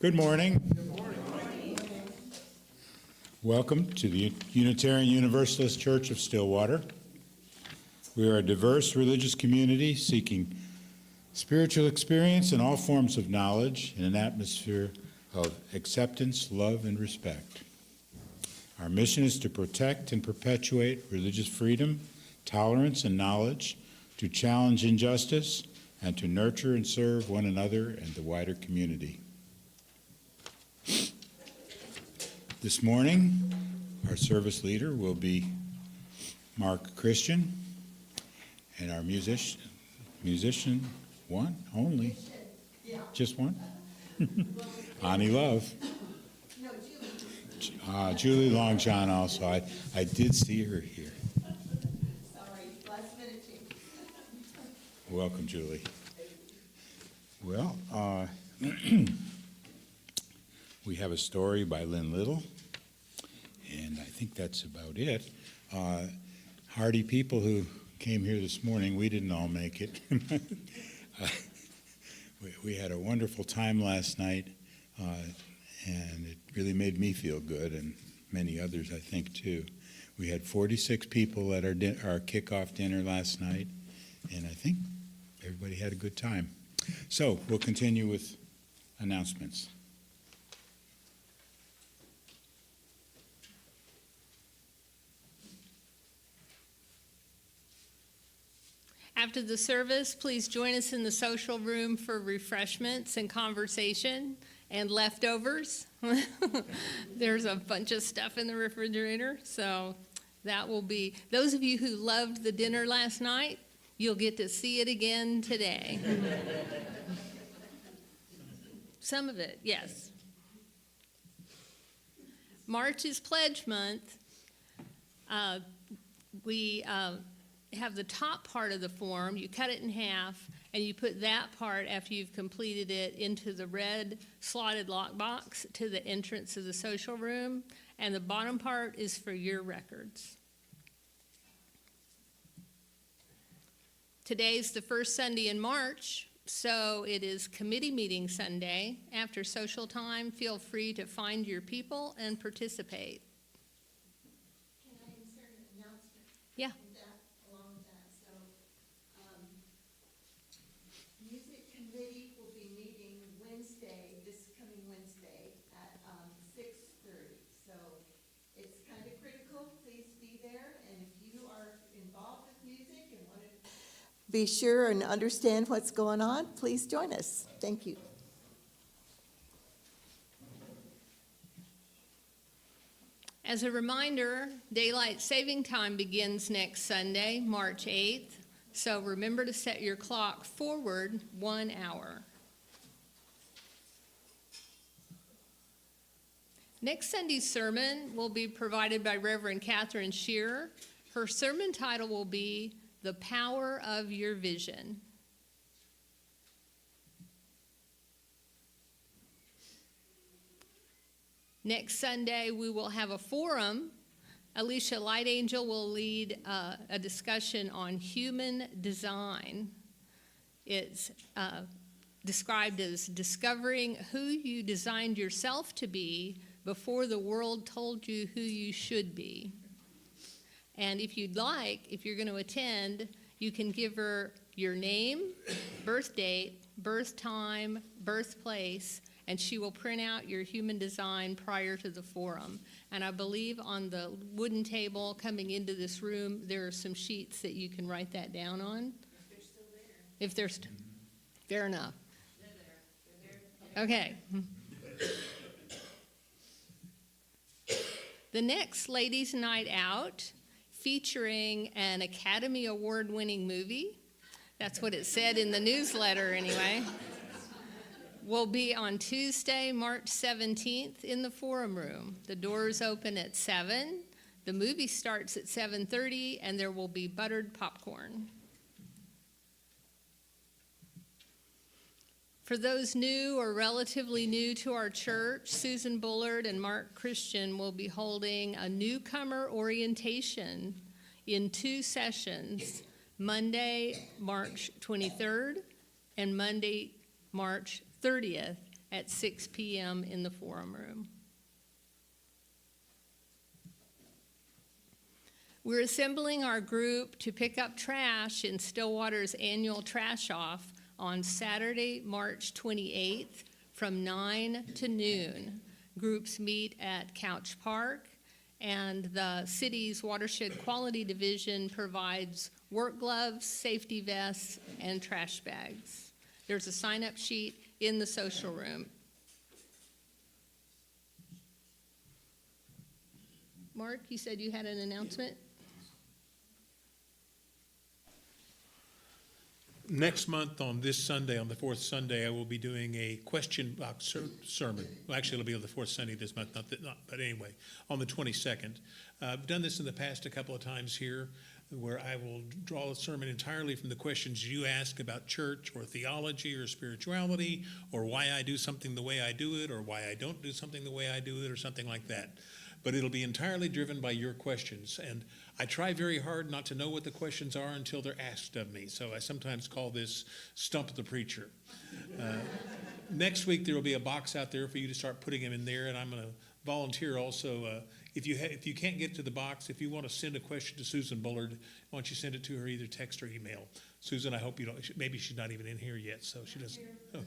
Good morning. Welcome to the Unitarian Universalist Church of Stillwater. We are a diverse religious community seeking spiritual experience in all forms of knowledge in an atmosphere of acceptance, love, and respect. Our mission is to protect and perpetuate religious freedom, tolerance, and knowledge, to challenge injustice, and to nurture and serve one another and the wider community. This morning, our service leader will be Mark Christian, and our musician, one only, just one, Annye Love. Julie Longjohn also. I did see her here. Sorry, last minute change. Welcome, Julie. Well, we have a story by Lynn Little, and I think that's about it. Hardy people who came here this morning, we didn't all make it. We had a wonderful time last night, and it really made me feel good, and many others, I think, too. We had 46 people at our kickoff dinner last night, and I think everybody had a good time. So we'll continue with announcements. After the service, please join us in the social room for refreshments and conversation and leftovers. There's a bunch of stuff in the refrigerator, so that will be, those of you who loved the dinner last night, you'll get to see it again today. Some of it, yes. March is Pledge Month. We have the top part of the form, you cut it in half, and you put that part after you've completed it into the red slotted lockbox to the entrance of the social room, and the bottom part is for your records. Today's the first Sunday in March, so it is committee meeting Sunday. After social time, feel free to find your people and participate. Can I insert an announcement? Yeah. Along with that, so Music Committee will be meeting Wednesday, this coming Wednesday at 6:30. So it's kind of critical, please be there, and if you are involved with music and want to be sure and understand what's going on, please join us. Thank you. As a reminder, daylight saving time begins next Sunday, March 8th, so remember to set your clock forward 1 hour. Next Sunday's sermon will be provided by Reverend Catherine Shearer. Her sermon title will be The Power of Your Vision. Next Sunday, we will have a forum. Alicia Light Angel will lead a discussion on human design. It's described as discovering who you designed yourself to be before the world told you who you should be. And if you'd like, if you're going to attend, you can give her your name, birth date, birth time, birthplace, and she will print out your human design prior to the forum. And I believe on the wooden table coming into this room, there are some sheets that you can write that down on. If they're still there. If there's, fair enough. They're there. They're there. Okay. The next Ladies' Night Out, featuring an Academy Award-winning movie, that's what it said in the newsletter anyway, will be on Tuesday, March 17th in the Forum Room. The doors open at 7. The movie starts at 7:30, and there will be buttered popcorn. For those new or relatively new to our church, Susan Bullard and Mark Christian will be holding a newcomer orientation in 2 sessions, Monday, March 23rd, and Monday, March 30th at 6 p.m. in the forum room. We're assembling our group to pick up trash in Stillwater's annual trash off on Saturday, March 28th from 9 to noon. Groups meet at Couch Park, and the city's Watershed Quality Division provides work gloves, safety vests, and trash bags. There's a sign-up sheet in the social room. Mark, you said you had an announcement? Next month on this Sunday, on the fourth Sunday, I will be doing a question box sermon. Well, actually, it'll be on the fourth Sunday this month, but anyway, on the 22nd. I've done this in the past a couple of times here, where I will draw a sermon entirely from the questions you ask about church or theology or spirituality, or why I do something the way I do it, or why I don't do something the way I do it, or something like that. But it'll be entirely driven by your questions. And I try very hard not to know what the questions are until they're asked of me. So I sometimes call this Stump the Preacher. Next week, there will be a box out there for you to start putting them in there. And I'm going to volunteer also. If you can't get to the box, if you want to send a question to Susan Bullard, why don't you send it to her either text or email. Susan, I hope you don't, maybe she's not even in here yet, so she doesn't. Oh.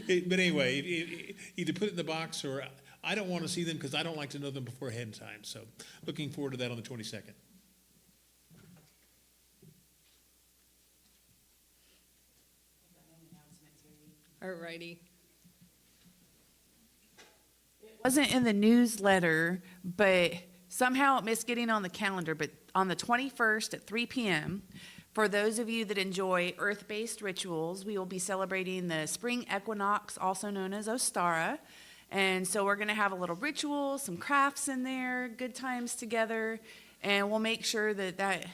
But anyway, either put it in the box, or I don't want to see them because I don't like to know them before ahead of time. So looking forward to that on the 22nd. All righty. It wasn't in the newsletter, but somehow it missed getting on the calendar. But on the 21st at 3 p.m., for those of you that enjoy earth-based rituals, we will be celebrating the spring equinox, also known as Ostara. And so we're going to have a little ritual, some crafts in there, good times together, and we'll make sure that that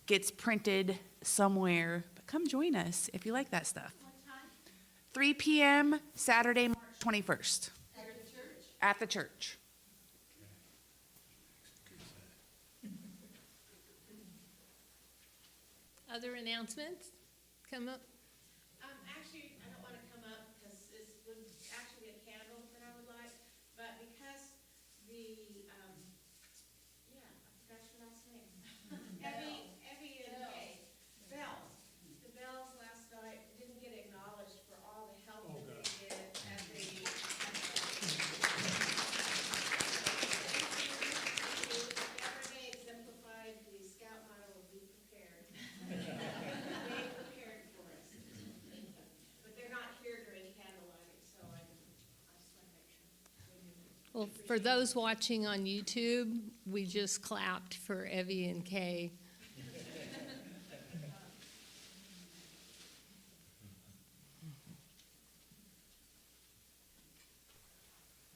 gets printed somewhere. But come join us if you like that stuff. What time? 3 p.m. Saturday, March 21st. At the church? At the church. Other announcements? Come up. Actually, I don't want to come up because this was actually a candle that I would like, but because the, yeah, I forgot your last name. Evie and Bells. The Bells last night didn't get acknowledged for all the help that they did at the. Whatever they exemplified, the scout motto will be prepared. They prepared for us. But they're not here during candlelighting, so I just want to make sure. Well, for those watching on YouTube, we just clapped for Evie and Kay.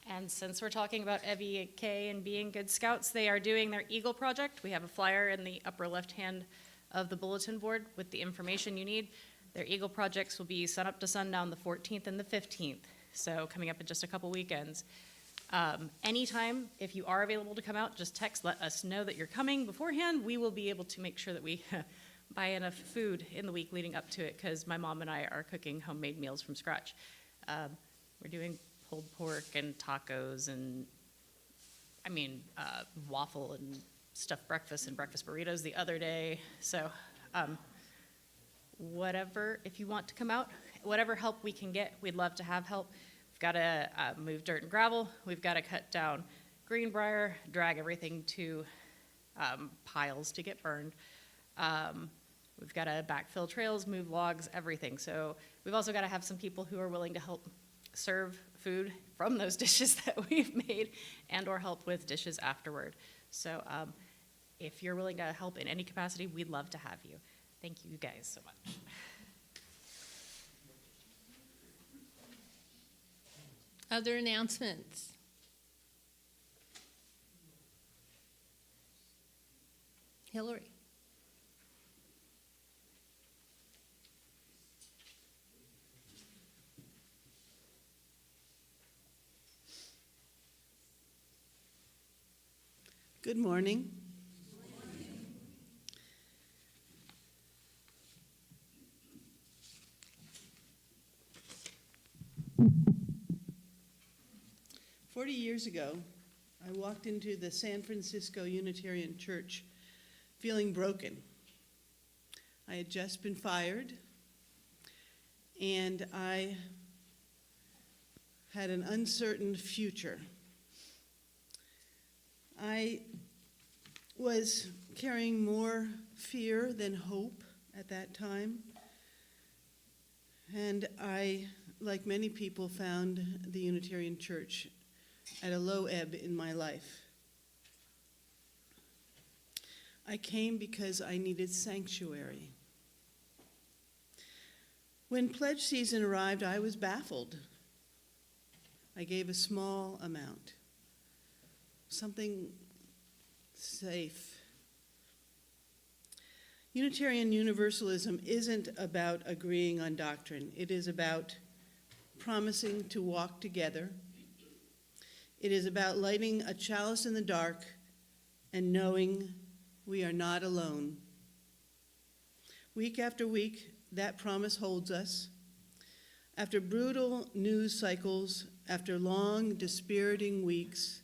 And since we're talking about Evie K and being good scouts, they are doing their Eagle Project. We have a flyer in the upper left hand of the bulletin board with the information you need. Their Eagle Projects will be sun up to sundown the 14th and the 15th, so coming up in just a couple weekends. Anytime, if you are available to come out, just text, let us know that you're coming beforehand. We will be able to make sure that we buy enough food in the week leading up to it, because my mom and I are cooking homemade meals from scratch. We're doing pulled pork and tacos and, waffle and stuffed breakfast and breakfast burritos the other day. So whatever, if you want to come out, whatever help we can get, we'd love to have help. We've got to move dirt and gravel. We've got to cut down greenbrier, drag everything to piles to get burned. We've got to backfill trails, move logs, everything. So we've also got to have some people who are willing to help serve food from those dishes that we've made and or help with dishes afterward. So if you're willing to help in any capacity, we'd love to have you. Thank you guys so much. Other announcements? Hillary? Good morning. 40 years ago, I walked into the San Francisco Unitarian Church feeling broken. I had just been fired, and I had an uncertain future. I was carrying more fear than hope at that time, and I, like many people, found the Unitarian Church at a low ebb in my life. I came because I needed sanctuary. When pledge season arrived, I was baffled. I gave a small amount, something safe. Unitarian Universalism isn't about agreeing on doctrine. It is about promising to walk together. It is about lighting a chalice in the dark and knowing we are not alone. Week after week, that promise holds us. After brutal news cycles, after long, dispiriting weeks,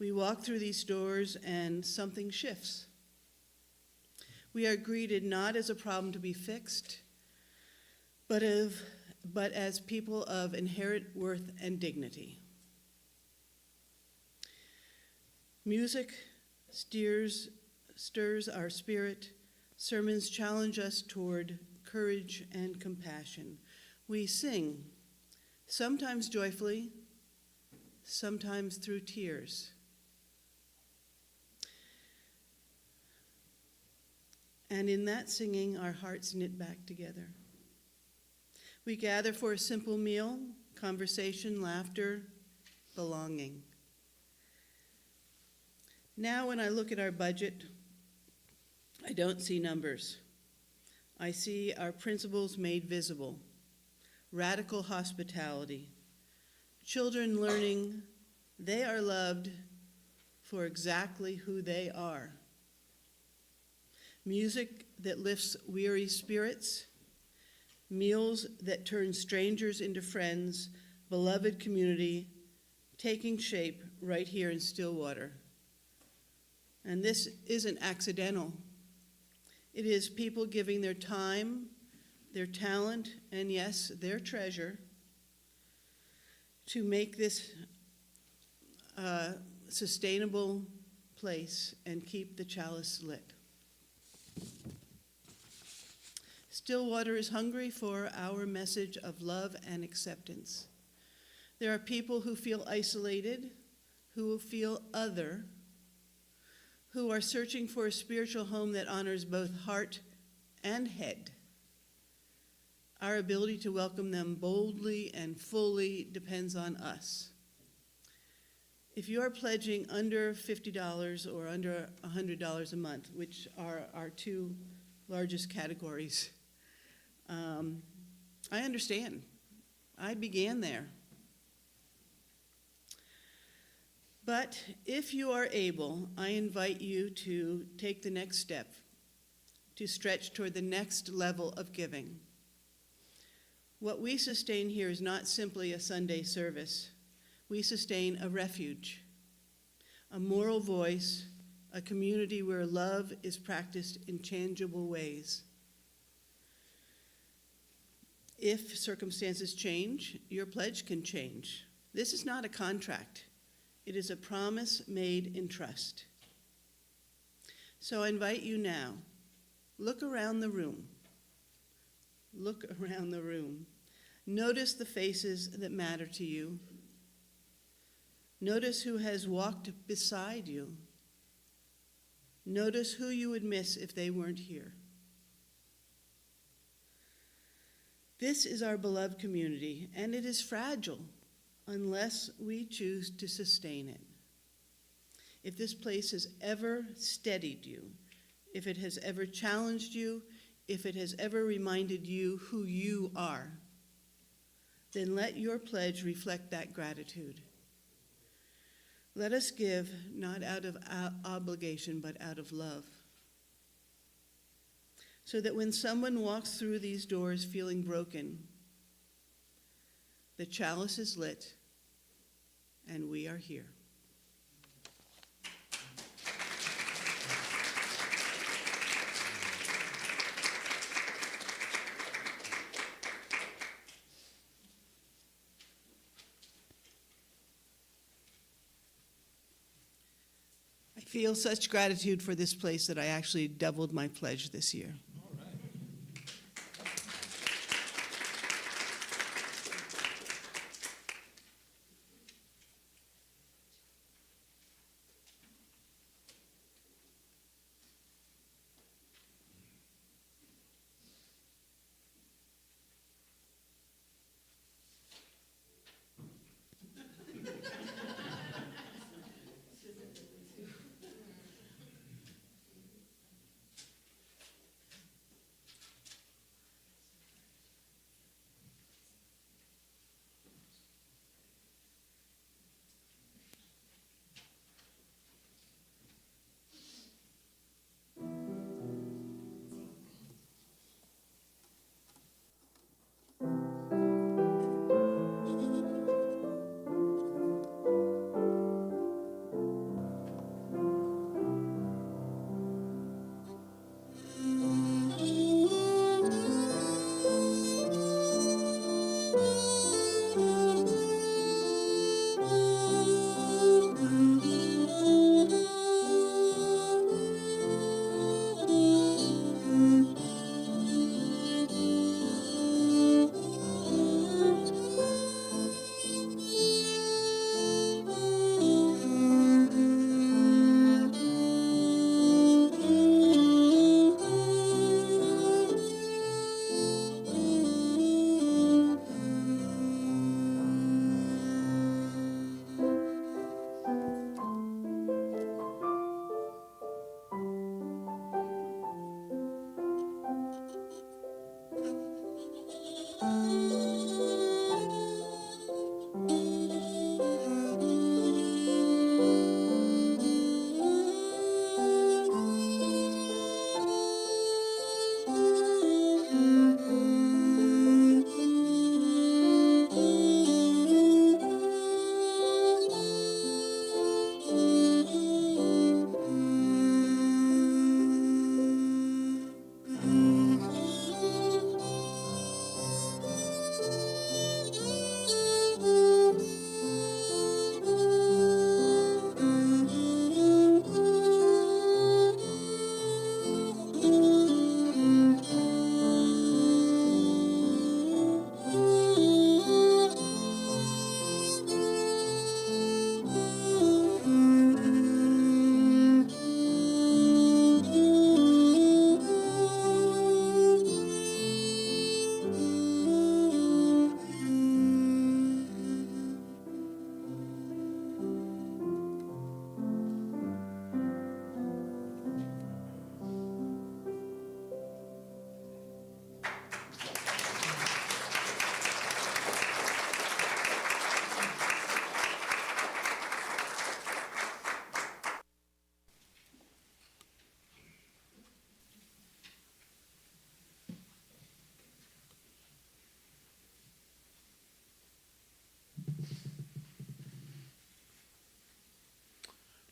we walk through these doors and something shifts. We are greeted not as a problem to be fixed, but as people of inherent worth and dignity. Music stirs our spirit. Sermons challenge us toward courage and compassion. We sing, sometimes joyfully, sometimes through tears. And in that singing, our hearts knit back together. We gather for a simple meal, conversation, laughter, belonging. Now when I look at our budget, I don't see numbers. I see our principles made visible. Radical hospitality. Children learning they are loved for exactly who they are. Music that lifts weary spirits. Meals that turn strangers into friends. Beloved community taking shape right here in Stillwater. And this isn't accidental. It is people giving their time, their talent, and yes, their treasure to make this a sustainable place and keep the chalice lit. Stillwater is hungry for our message of love and acceptance. There are people who feel isolated, who feel other, who are searching for a spiritual home that honors both heart and head. Our ability to welcome them boldly and fully depends on us. If you are pledging under $50 or under $100 a month, which are our two largest categories, I understand. I began there. But if you are able, I invite you to take the next step, to stretch toward the next level of giving. What we sustain here is not simply a Sunday service. We sustain a refuge, a moral voice, a community where love is practiced in tangible ways. If circumstances change, your pledge can change. This is not a contract. It is a promise made in trust. So I invite you now, look around the room. Look around the room. Notice the faces that matter to you. Notice who has walked beside you. Notice who you would miss if they weren't here. This is our beloved community, and it is fragile unless we choose to sustain it. If this place has ever steadied you, if it has ever challenged you, if it has ever reminded you who you are, then let your pledge reflect that gratitude. Let us give not out of obligation, but out of love. So that when someone walks through these doors feeling broken, The chalice is lit, and we are here. I feel such gratitude for this place that I actually doubled my pledge this year.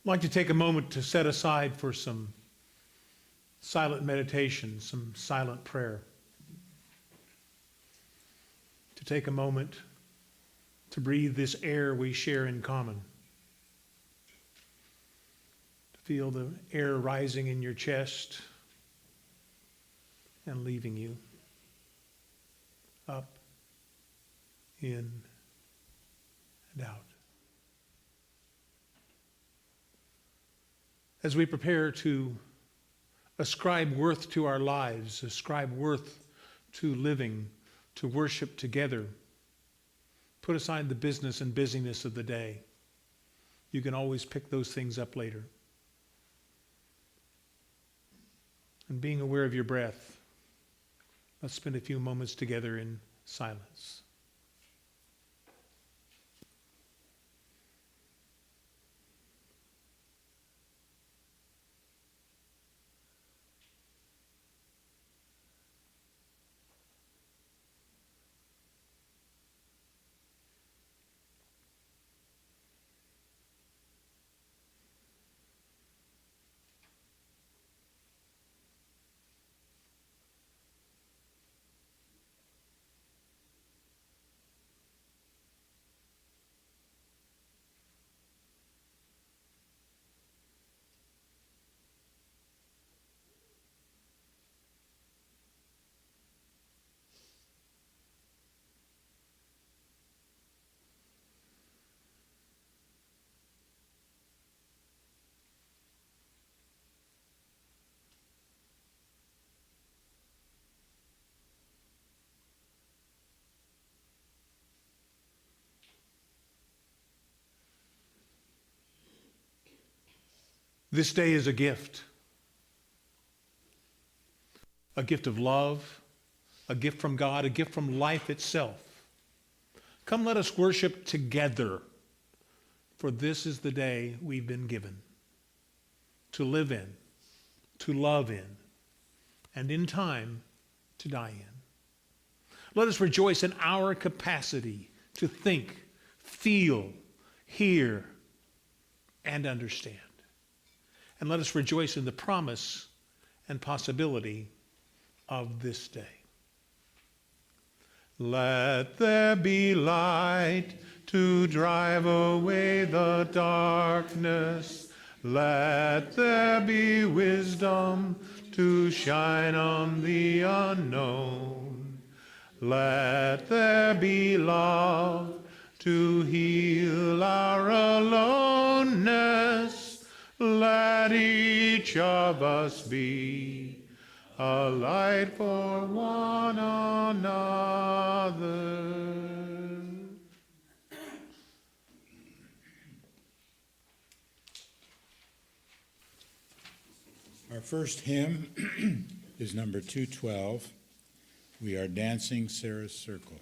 I'd like to take a moment to set aside for some silent meditation, some silent prayer. To take a moment to breathe this air we share in common. To feel the air rising in your chest and leaving you. Up, in, and out. As we prepare to ascribe worth to our lives, ascribe worth to living, to worship together, put aside the business and busyness of the day. You can always pick those things up later. And being aware of your breath, let's spend a few moments together in silence. This day is a gift of love, a gift from God, a gift from life itself. Come, let us worship together, for this is the day we've been given to live in, to love in, and in time to die in. Let us rejoice in our capacity to think, feel, hear, and understand. And let us rejoice in the promise and possibility of this day. Let there be light to drive away the darkness. Let there be wisdom to shine on the unknown. Let there be love to heal our aloneness. Let each of us be a light for one another. Our first hymn is number 212. We are dancing Sarah's Circle.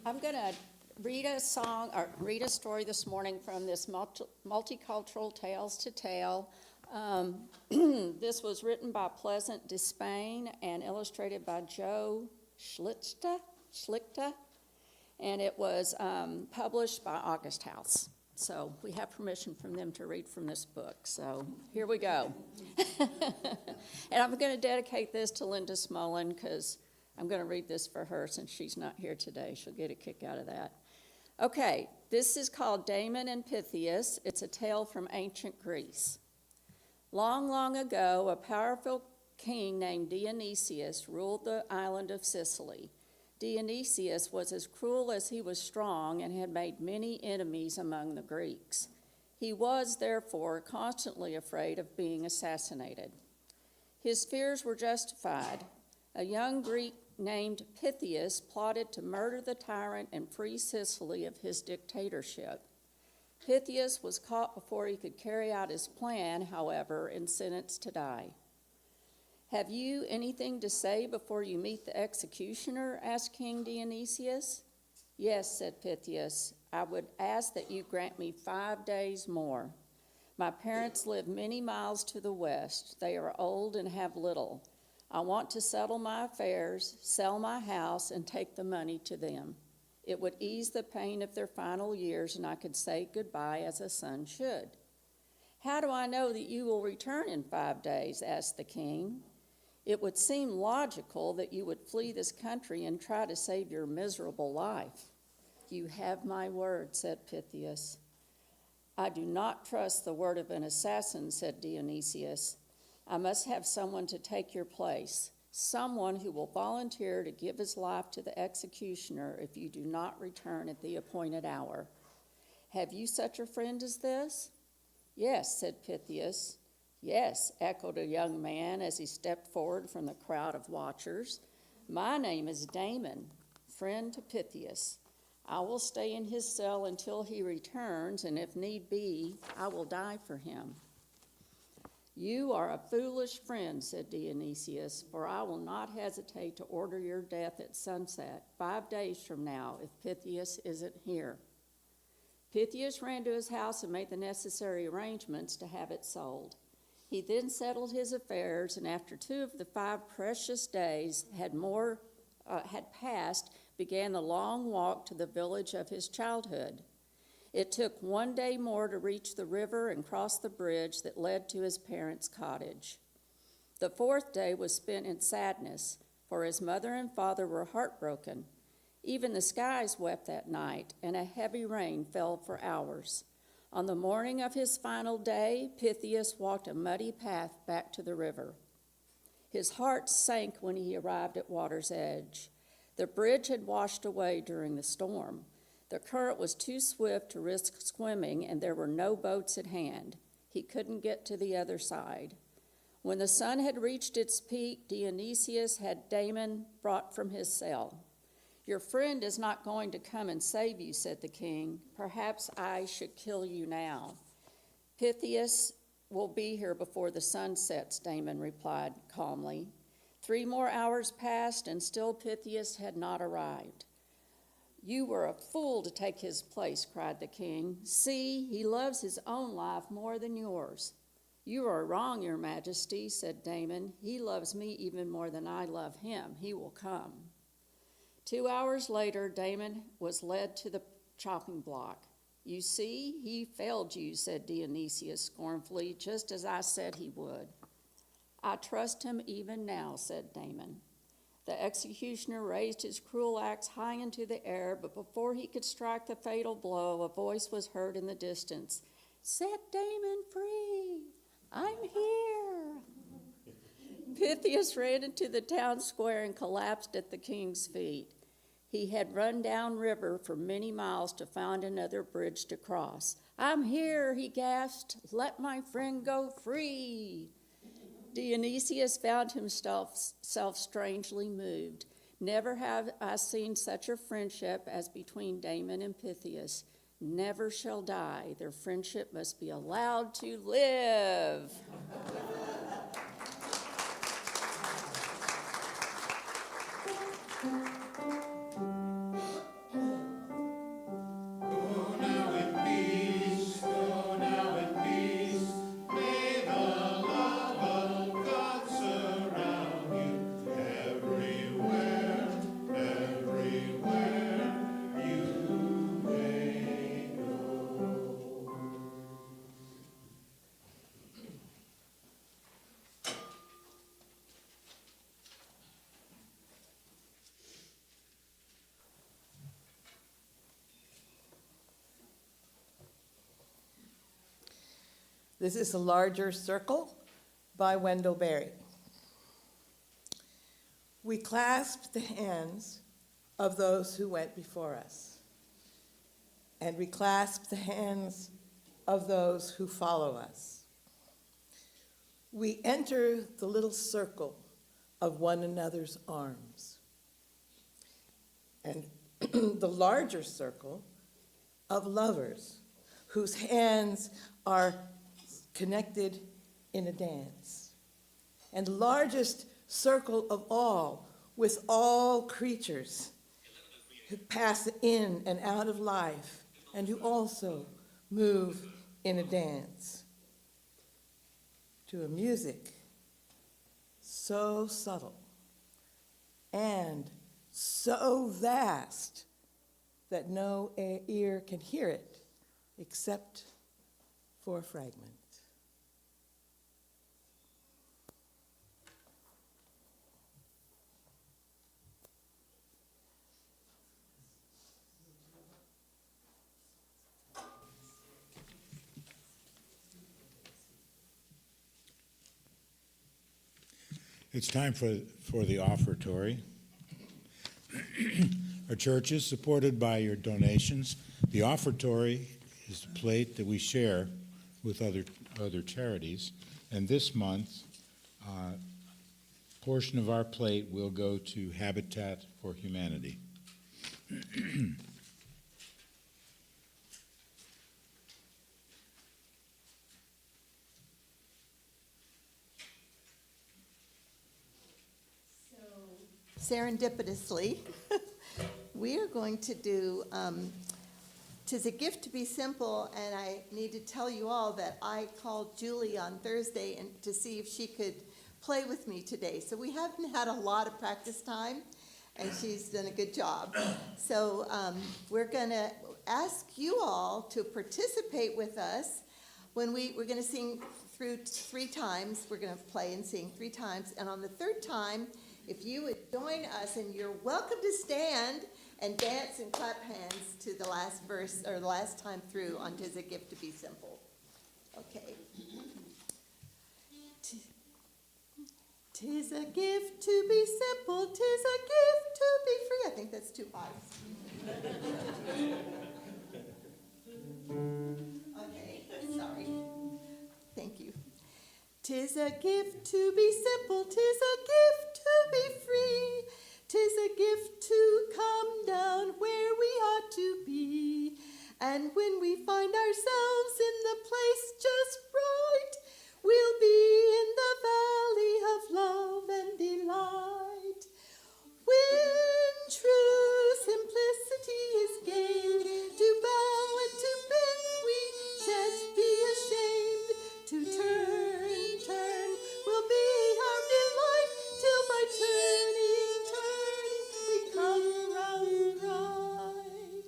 I'm going to read a song, or read a story this morning from this Multicultural Tales to Tale. This was written by Pleasant Despain and illustrated by Joe Schlichter, and it was published by August House. So we have permission from them to read from this book. So here we go. And I'm going to dedicate this to Linda Smullen because I'm going to read this for her since she's not here today. She'll get a kick out of that. Okay, this is called Damon and Pythias. It's a tale from ancient Greece. Long, long ago, a powerful king named Dionysius ruled the island of Sicily. Dionysius was as cruel as he was strong and had made many enemies among the Greeks. He was, therefore, constantly afraid of being assassinated. His fears were justified. A young Greek named Pythias plotted to murder the tyrant and free Sicily of his dictatorship. Pythias was caught before he could carry out his plan, however, and sentenced to die. "Have you anything to say before you meet the executioner?" asked King Dionysius. "Yes," said Pythias. "I would ask that you grant me 5 days more." My parents live many miles to the west. They are old and have little. I want to settle my affairs, sell my house, and take the money to them. It would ease the pain of their final years, and I could say goodbye as a son should. How do I know that you will return in 5 days? Asked the king. It would seem logical that you would flee this country and try to save your miserable life. You have my word, said Pythias. I do not trust the word of an assassin, said Dionysius. I must have someone to take your place, someone who will volunteer to give his life to the executioner if you do not return at the appointed hour. Have you such a friend as this? Yes, said Pythias. Yes, echoed a young man as he stepped forward from the crowd of watchers. My name is Damon, friend to Pythias. I will stay in his cell until he returns, and if need be, I will die for him. You are a foolish friend, said Dionysius, for I will not hesitate to order your death at sunset, 5 days from now, if Pythias isn't here. Pythias ran to his house and made the necessary arrangements to have it sold. He then settled his affairs, and after 2 of the 5 precious days had passed, began the long walk to the village of his childhood. It took 1 day more to reach the river and cross the bridge that led to his parents' cottage. The 4th day was spent in sadness, for his mother and father were heartbroken. Even the skies wept that night, and a heavy rain fell for hours. On the morning of his final day, Pythias walked a muddy path back to the river. His heart sank when he arrived at water's edge. The bridge had washed away during the storm. The current was too swift to risk swimming, and there were no boats at hand. He couldn't get to the other side. When the sun had reached its peak, Dionysius had Damon brought from his cell. Your friend is not going to come and save you, said the king. Perhaps I should kill you now. Pythias will be here before the sun sets, Damon replied calmly. 3 more hours passed, and still Pythias had not arrived. You were a fool to take his place, cried the king. See, he loves his own life more than yours. You are wrong, your majesty, said Damon. He loves me even more than I love him. He will come. 2 hours later, Damon was led to the chopping block. You see, he failed you, said Dionysius scornfully, just as I said he would. I trust him even now, said Damon. The executioner raised his cruel axe high into the air, but before he could strike the fatal blow, a voice was heard in the distance. Set Damon free! I'm here! Pythias ran into the town square and collapsed at the king's feet. He had run down river for many miles to find another bridge to cross. I'm here, he gasped. Let my friend go free. Dionysius found himself strangely moved. Never have I seen such a friendship as between Damon and Pythias. Never shall die. Their friendship must be allowed to live. This is A Larger Circle by Wendell Berry. We clasp the hands of those who went before us, and we clasp the hands of those who follow us. We enter the little circle of one another's arms, and the larger circle of lovers whose hands are connected in a dance, and the largest circle of all with all creatures who pass in and out of life and who also move in a dance. to a music so subtle and so vast that no ear can hear it except for a fragment. It's time for the offertory. Our church is supported by your donations. The offertory is the plate that we share with other charities. And this month, a portion of our plate will go to Habitat for Humanity. Serendipitously, we are going to do, 'tis a gift to be simple, and I need to tell you all that I called Julie on Thursday and to see if she could play with me today. So we haven't had a lot of practice time, and she's done a good job. So we're going to ask you all to participate with us when we're going to sing through 3 times. We're going to play and sing 3 times, and on the 3rd time, if you would join us, and you're welcome to stand and dance and clap hands to the last verse, or the last time through on 'Tis a Gift to Be Simple. Okay. 'Tis a gift to be simple, 'tis a gift to be free. I think that's too high. Okay, sorry. Thank you. 'Tis a gift to be simple, 'tis a gift to be free. 'Tis a gift to come down where we ought to be. And when we find ourselves in the place just right, we'll be in the valley of love and delight. When true simplicity is gained, to bow and to bend we shan't be ashamed. To turn will be our delight, till by turning we come round right.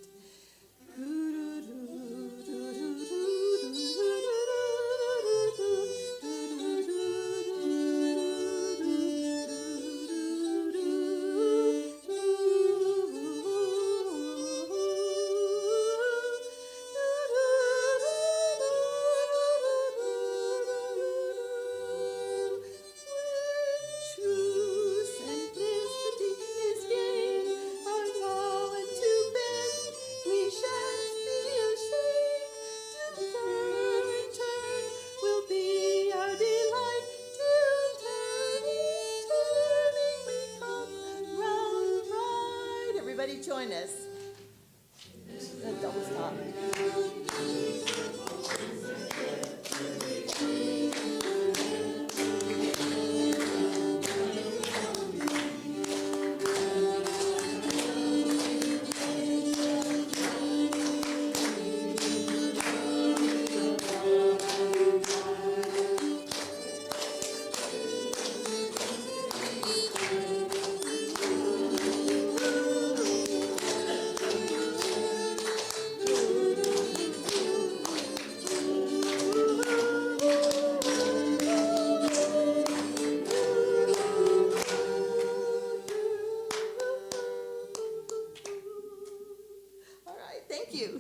Join us. A double stop. Thank you.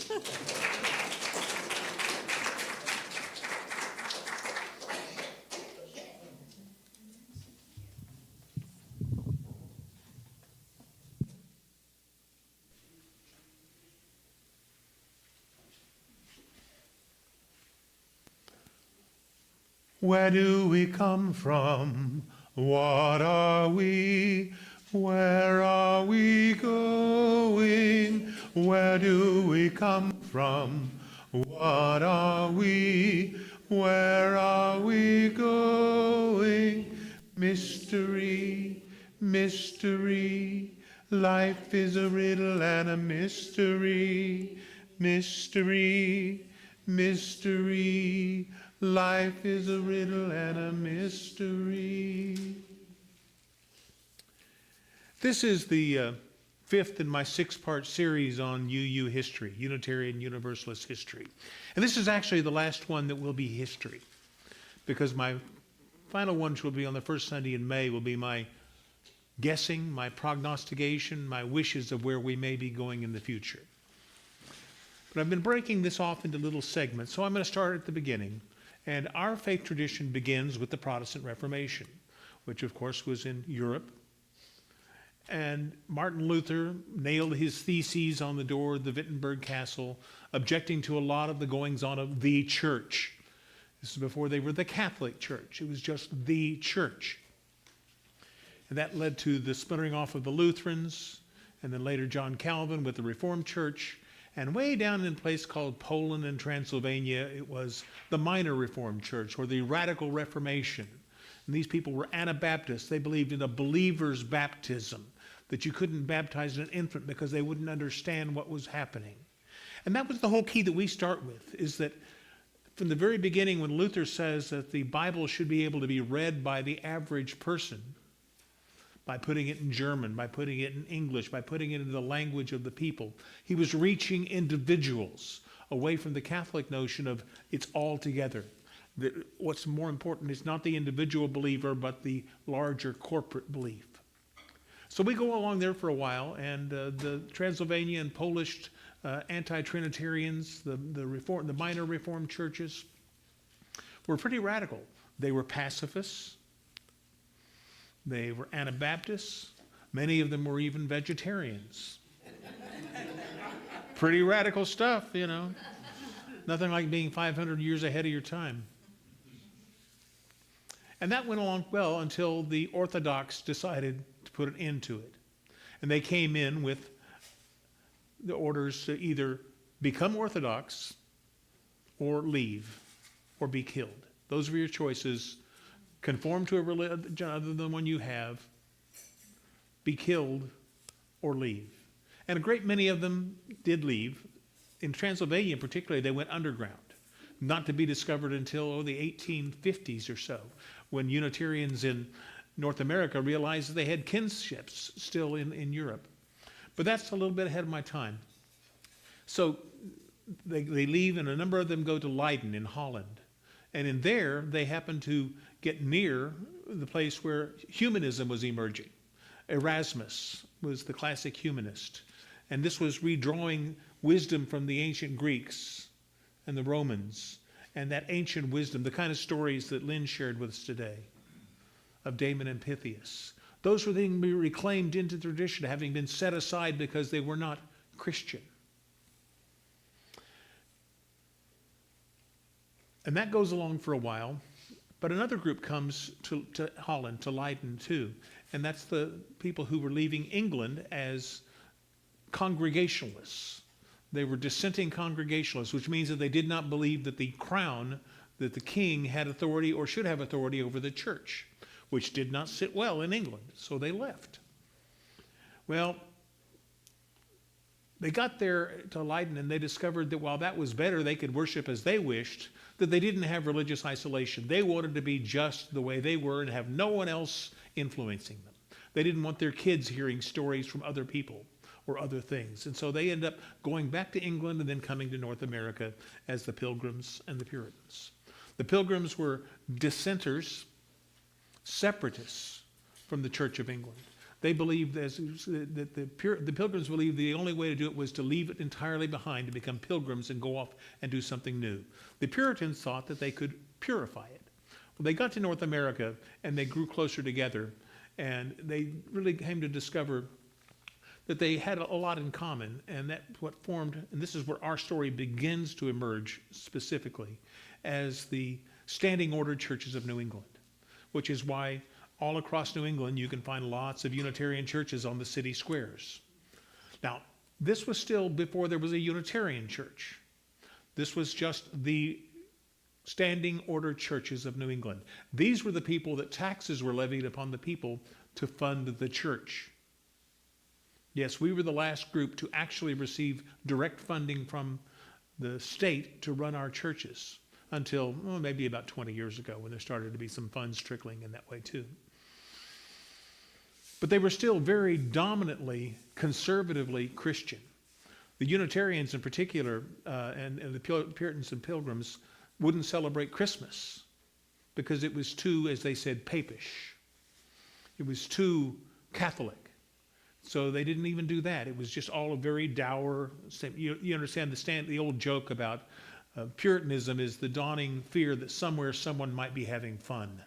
Where do we come from? What are we? Where are we going? Where do we come from? What are we? Where are we going? Mystery, mystery. Life is a riddle and a mystery. Mystery, mystery. Life is a riddle and a mystery. This is the fifth in my six-part series on UU history, Unitarian Universalist history. And this is actually the last one that will be history, because my final one, which will be on the first Sunday in May, will be my guessing, my prognostication, my wishes of where we may be going in the future. But I've been breaking this off into little segments, so I'm going to start at the beginning. And our faith tradition begins with the Protestant Reformation, which of course was in Europe. And Martin Luther nailed his theses on the door of the Wittenberg Castle, objecting to a lot of the goings-on of the church. This is before they were the Catholic Church. It was just the church. And that led to the splintering off of the Lutherans, and then later John Calvin with the Reformed Church. And way down in a place called Poland and Transylvania, it was the Minor Reformed Church, or the Radical Reformation. And these people were Anabaptists. They believed in a believer's baptism, that you couldn't baptize an infant because they wouldn't understand what was happening. And that was the whole key that we start with, is that from the very beginning, when Luther says that the Bible should be able to be read by the average person, by putting it in German, by putting it in English, by putting it in the language of the people, he was reaching individuals away from the Catholic notion of it's all together. That what's more important is not the individual believer, but the larger corporate belief. So we go along there for a while, and the Transylvania and Polish anti-Trinitarians, the minor Reformed churches, were pretty radical. They were pacifists. They were Anabaptists. Many of them were even vegetarians. Pretty radical stuff, you know. Nothing like being 500 years ahead of your time. And that went along well until the Orthodox decided to put an end to it. And they came in with the orders to either become Orthodox or leave or be killed. Those were your choices. Conform to a religion other than the one you have, be killed, or leave. And a great many of them did leave. In Transylvania particularly, they went underground, not to be discovered until the 1850s or so, when Unitarians in North America realized that they had kinships still in Europe. But that's a little bit ahead of my time. So they leave, and a number of them go to Leiden in Holland. And in there, they happen to get near the place where humanism was emerging. Erasmus was the classic humanist. And this was redrawing wisdom from the ancient Greeks and the Romans. And that ancient wisdom, the kind of stories that Lynn shared with us today, of Damon and Pythias. Those were being reclaimed into tradition, having been set aside because they were not Christian. And that goes along for a while, but another group comes to Holland, to Leiden too, and that's the people who were leaving England as Congregationalists. They were dissenting Congregationalists, which means that they did not believe that the crown, that the king had authority or should have authority over the church, which did not sit well in England, so they left. Well, they got there to Leiden, and they discovered that while that was better, they could worship as they wished, that they didn't have religious isolation. They wanted to be just the way they were and have no one else influencing them. They didn't want their kids hearing stories from other people or other things. And so they end up going back to England and then coming to North America as the Pilgrims and the Puritans. The Pilgrims were dissenters, separatists from the Church of England. They believed that the Pilgrims believed the only way to do it was to leave it entirely behind, to become pilgrims and go off and do something new. The Puritans thought that they could purify it. Well, they got to North America and they grew closer together, and they really came to discover that they had a lot in common, and that's what formed, and this is where our story begins to emerge specifically, as the Standing Order Churches of New England, which is why all across New England, you can find lots of Unitarian churches on the city squares. Now, this was still before there was a Unitarian church. This was just the Standing Order Churches of New England. These were the people that taxes were levied upon the people to fund the church. Yes, we were the last group to actually receive direct funding from the state to run our churches until maybe about 20 years ago when there started to be some funds trickling in that way too. But they were still very dominantly, conservatively Christian. The Unitarians in particular, and the Puritans and Pilgrims, wouldn't celebrate Christmas because it was too, as they said, papish. It was too Catholic. So they didn't even do that. It was just all a very dour. You understand the old joke about Puritanism is the dawning fear that somewhere someone might be having fun.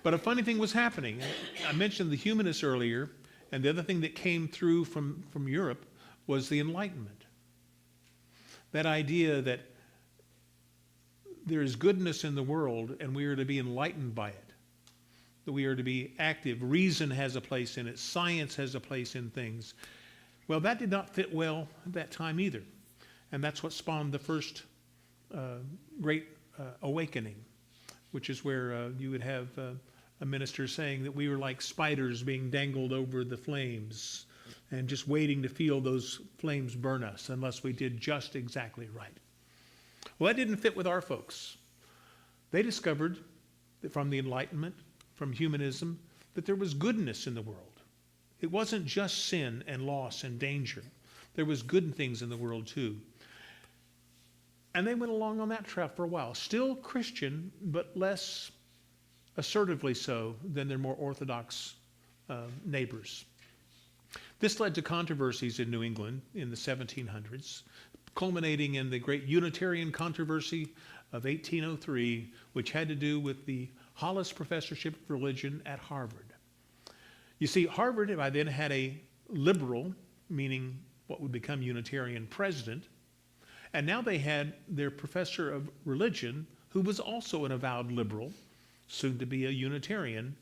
But a funny thing was happening. I mentioned the humanists earlier, and the other thing that came through from Europe was the Enlightenment. That idea that there is goodness in the world and we are to be enlightened by it. That we are to be active. Reason has a place in it. Science has a place in things. Well, that did not fit well at that time either. And that's what spawned the first Great Awakening, which is where you would have a minister saying that we were like spiders being dangled over the flames and just waiting to feel those flames burn us unless we did just exactly right. Well, that didn't fit with our folks. They discovered that from the Enlightenment, from humanism, that there was goodness in the world. It wasn't just sin and loss and danger. There was good things in the world too. And they went along on that track for a while. Still Christian, but less assertively so than their more orthodox neighbors. This led to controversies in New England in the 1700s, culminating in the great Unitarian controversy of 1803, which had to do with the Hollis Professorship of Religion at Harvard. You see, Harvard by then had a liberal, meaning what would become Unitarian president, and now they had their professor of religion, who was also an avowed liberal, soon to be a Unitarian,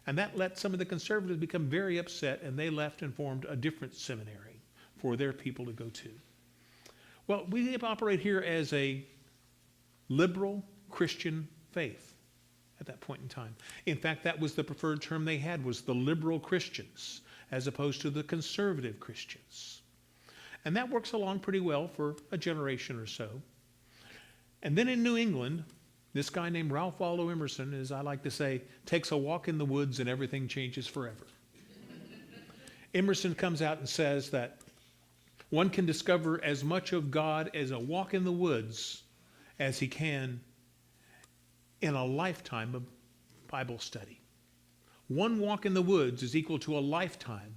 and that let some of the conservatives become very upset, and they left and formed a different seminary for their people to go to. Well, we operate here as a liberal Christian faith at that point in time. In fact, that was the preferred term they had, was the liberal Christians, as opposed to the conservative Christians. And that works along pretty well for a generation or so. And then in New England, this guy named Ralph Waldo Emerson, as I like to say, takes a walk in the woods and everything changes forever. Emerson comes out and says that one can discover as much of God as a walk in the woods as he can in a lifetime of Bible study. One walk in the woods is equal to a lifetime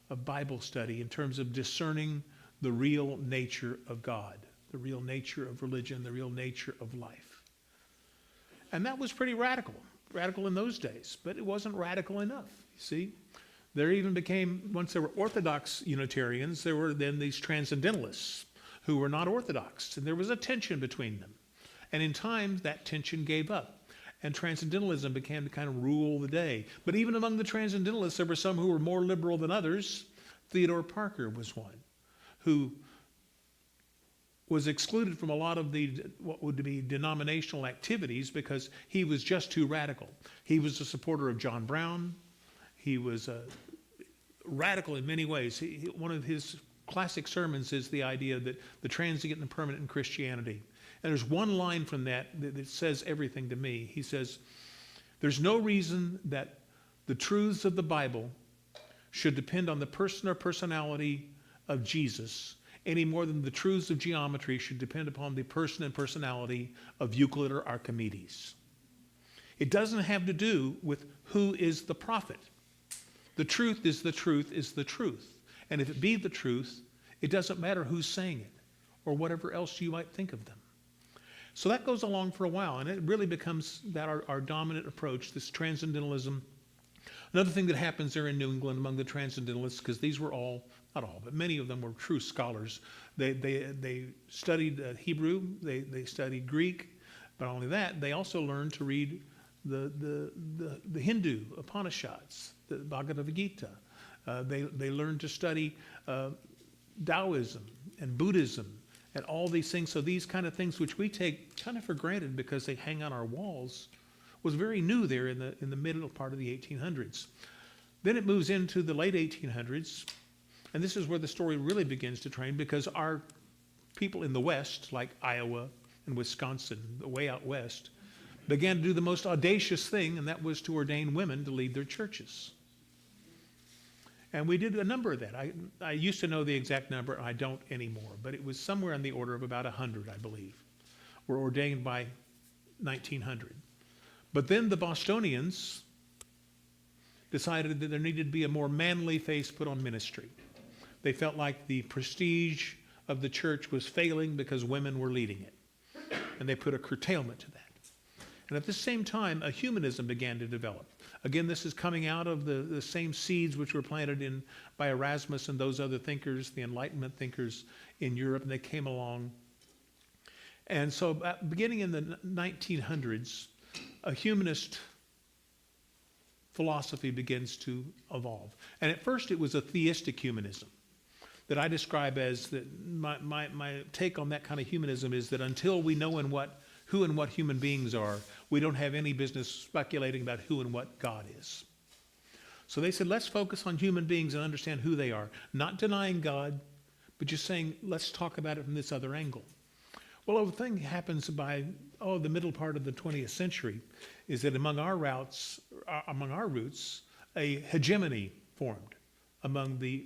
of Bible study in terms of discerning the real nature of God, the real nature of religion, the real nature of life. And that was pretty radical in those days, but it wasn't radical enough, you see. There even became, once there were Orthodox Unitarians, there were then these Transcendentalists who were not Orthodox, and there was a tension between them. And in time, that tension gave up, and Transcendentalism began to kind of rule the day. But even among the Transcendentalists, there were some who were more liberal than others. Theodore Parker was one who was excluded from a lot of the what would be denominational activities because he was just too radical. He was a supporter of John Brown. He was radical in many ways. One of his classic sermons is the idea that the transient and permanent in Christianity. And there's one line from that says everything to me. He says, there's no reason that the truths of the Bible should depend on the person or personality of Jesus any more than the truths of geometry should depend upon the person and personality of Euclid or Archimedes. It doesn't have to do with who is the prophet. The truth is the truth is the truth. And if it be the truth, it doesn't matter who's saying it or whatever else you might think of them. So that goes along for a while, and it really becomes that our dominant approach, this transcendentalism. Another thing that happens there in New England among the transcendentalists, because these were all, not all, but many of them were true scholars. They studied Hebrew, they studied Greek, but not only that, they also learned to read the Hindu Upanishads, the Bhagavad Gita. They learned to study Taoism and Buddhism and all these things. So these kind of things which we take kind of for granted because they hang on our walls was very new there in the middle part of the 1800s. Then it moves into the late 1800s, And this is where the story really begins to train, because our people in the West, like Iowa and Wisconsin, way out west, began to do the most audacious thing, and that was to ordain women to lead their churches. And we did a number of that. I used to know the exact number, I don't anymore, but it was somewhere in the order of about 100, I believe, were ordained by 1900. But then the Bostonians decided that there needed to be a more manly face put on ministry. They felt like the prestige of the church was failing because women were leading it. And they put a curtailment to that. And at the same time, a humanism began to develop. Again, this is coming out of the same seeds which were planted in by Erasmus and those other thinkers, the Enlightenment thinkers in Europe, and they came along. And so beginning in the 1900s, a humanist philosophy begins to evolve. And at first it was a theistic humanism that I describe as that my take on that kind of humanism is that until we know who and what human beings are, we don't have any business speculating about who and what God is. So they said, let's focus on human beings and understand who they are, not denying God, but just saying, let's talk about it from this other angle. Well, the thing happens by the middle part of the 20th century is that among our roots, a hegemony formed among the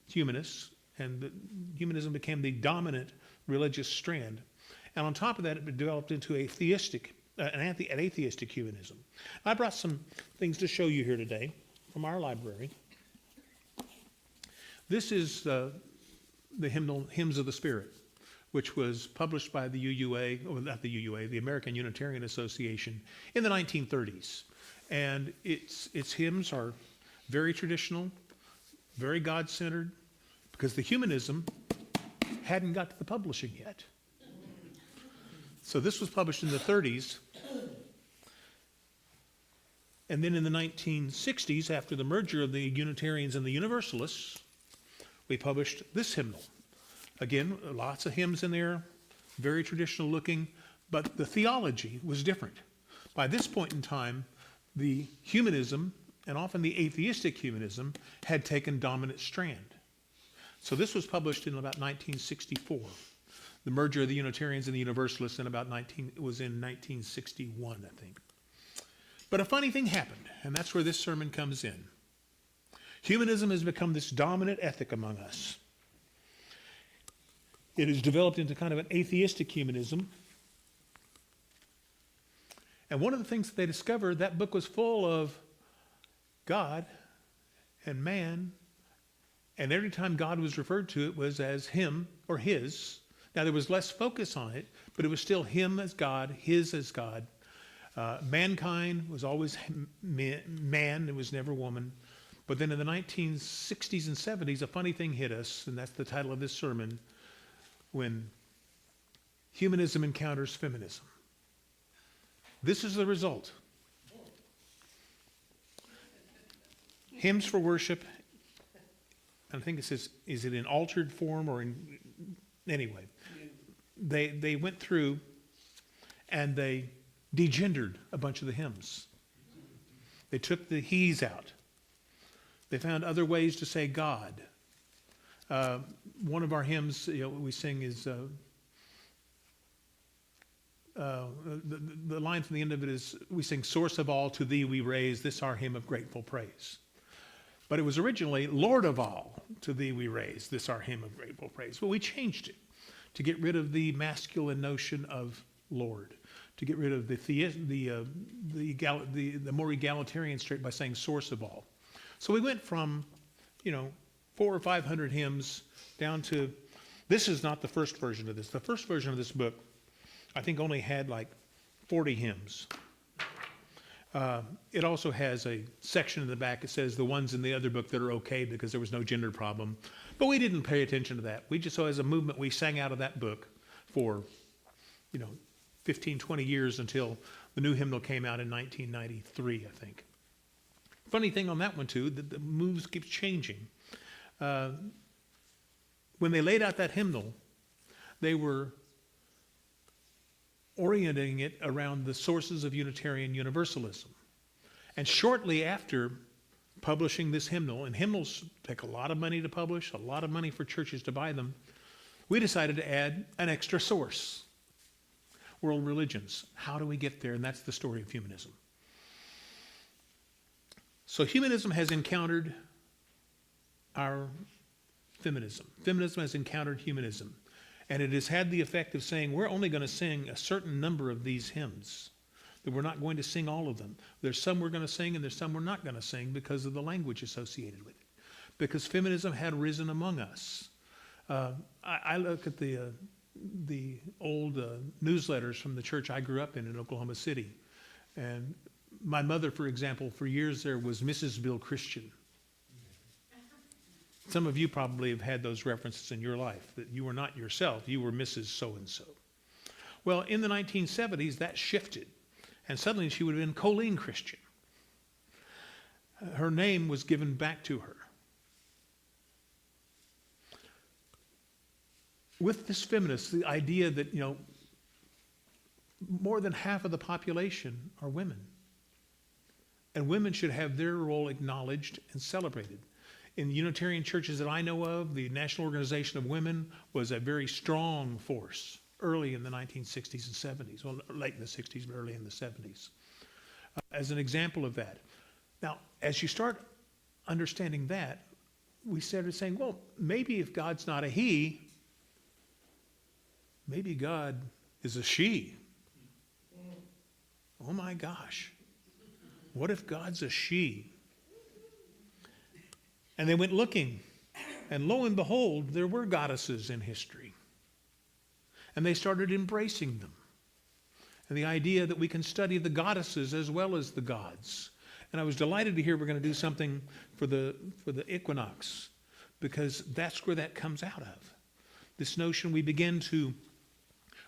humanists, and humanism became the dominant religious strand. And on top of that, it developed into an atheistic humanism. I brought some things to show you here today from our library. This is the hymnal, Hymns of the Spirit, which was published by the UUA, or not the UUA, the American Unitarian Association, in the 1930s. And its hymns are very traditional, very God-centered, because the humanism hadn't got to the publishing yet. So this was published in the 30s. And then in the 1960s, after the merger of the Unitarians and the Universalists, we published this hymnal. Again, lots of hymns in there, very traditional looking, but the theology was different. By this point in time, the humanism, and often the atheistic humanism, had taken dominant strand. So this was published in about 1964. The merger of the Unitarians and the Universalists was in 1961, I think. But a funny thing happened, and that's where this sermon comes in. Humanism has become this dominant ethic among us. It has developed into kind of an atheistic humanism. And one of the things that they discovered, that book was full of God and man, and every time God was referred to, it was as him or his. Now, there was less focus on it, but it was still him as God, his as God. Mankind was always man, it was never woman. But then in the 1960s and 70s, a funny thing hit us, and that's the title of this sermon, when humanism encounters feminism. This is the result. Hymns for worship, I think it says, is it in altered form or in, anyway. They went through and they degendered a bunch of the hymns. They took the he's out. They found other ways to say God. One of our hymns we sing is, the line from the end of it is, we sing, source of all, to thee we raise, this our hymn of grateful praise. But it was originally, Lord of all, to thee we raise, this our hymn of grateful praise. Well, we changed it to get rid of the masculine notion of Lord, to get rid of the more egalitarian straight by saying source of all. So we went from, 400 or 500 hymns down to, this is not the first version of this. The first version of this book, I think, only had like 40 hymns. It also has a section in the back that says the ones in the other book that are okay because there was no gender problem. But we didn't pay attention to that. We just, so as a movement, we sang out of that book for, 15, 20 years until the new hymnal came out in 1993, I think. Funny thing on that one, too, the moves keep changing. When they laid out that hymnal, they were orienting it around the sources of Unitarian Universalism. And shortly after publishing this hymnal, and hymnals take a lot of money to publish, a lot of money for churches to buy them, we decided to add an extra source. World religions. How do we get there? And that's the story of humanism. So humanism has encountered our feminism. Feminism has encountered humanism. And it has had the effect of saying we're only going to sing a certain number of these hymns, that we're not going to sing all of them. There's some we're going to sing and there's some we're not going to sing because of the language associated with it. Because feminism had risen among us. I look at the old newsletters from the church I grew up in Oklahoma City. And my mother, for example, for years there was Mrs. Bill Christian. Some of you probably have had those references in your life, that you were not yourself, you were Mrs. So-and-so. Well, in the 1970s, that shifted, and suddenly she would have been Colleen Christian. Her name was given back to her. With this feminist, the idea that, more than half of the population are women, and women should have their role acknowledged and celebrated. In the Unitarian churches that I know of, the National Organization of Women was a very strong force early in the 1960s and 70s. Well, late in the 60s, but early in the 70s. As an example of that. Now, as you start understanding that, we started saying, well, maybe if God's not a he, maybe God is a she. Oh my gosh. What if God's a she? And they went looking, and lo and behold, there were goddesses in history. And they started embracing them. And the idea that we can study the goddesses as well as the gods. And I was delighted to hear we're going to do something for the equinox, because that's where that comes out of. This notion we begin to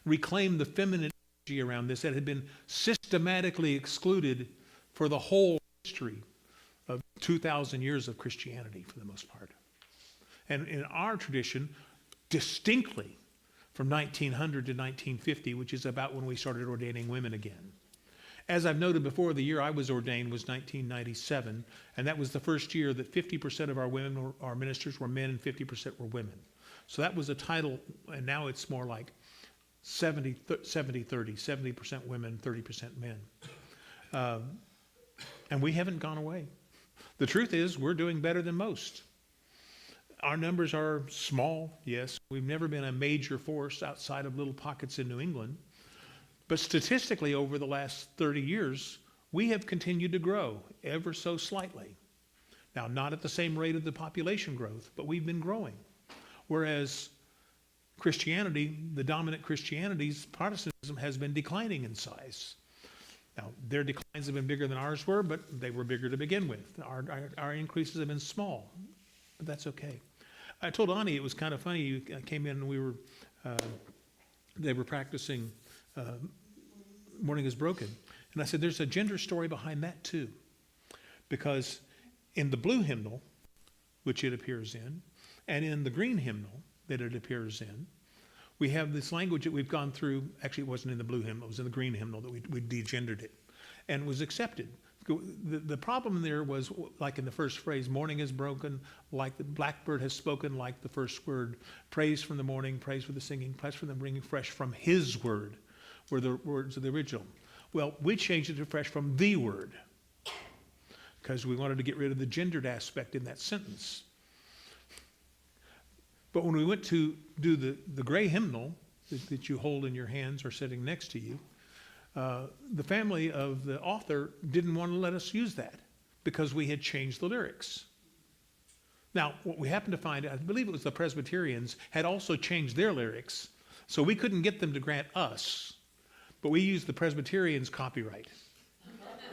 reclaim the feminine energy around this that had been systematically excluded for the whole history of 2,000 years of Christianity, for the most part. And in our tradition, distinctly from 1900 to 1950, which is about when we started ordaining women again. As I've noted before, the year I was ordained was 1997, and that was the first year that 50% of our women, our ministers were men and 50% were women. So that was a title, and now it's more like 70-30, 70% women, 30% men. And we haven't gone away. The truth is, we're doing better than most. Our numbers are small, yes. We've never been a major force outside of little pockets in New England. But statistically, over the last 30 years, we have continued to grow ever so slightly. Now, not at the same rate of the population growth, but we've been growing. Whereas Christianity, the dominant Christianity's Protestantism has been declining in size. Now, their declines have been bigger than ours were, but they were bigger to begin with. Our increases have been small, but that's okay. I told Annye it was kind of funny. You came in and they were practicing Morning is Broken. And I said, there's a gender story behind that too. Because in the blue hymnal, which it appears in, and in the green hymnal that it appears in, we have this language that we've gone through. Actually, it wasn't in the blue hymnal, it was in the green hymnal that we degendered it and was accepted. The problem there was, like in the first phrase, morning is broken, like the blackbird has spoken, like the first word, praise from the morning, praise for the singing, praise for the bringing fresh from his word, were the words of the original. Well, we changed it to fresh from the word, because we wanted to get rid of the gendered aspect in that sentence. But when we went to do the gray hymnal that you hold in your hands or sitting next to you, the family of the author didn't want to let us use that because we had changed the lyrics. Now, what we happened to find, I believe it was the Presbyterians, had also changed their lyrics, so we couldn't get them to grant us, but we used the Presbyterians' copyright.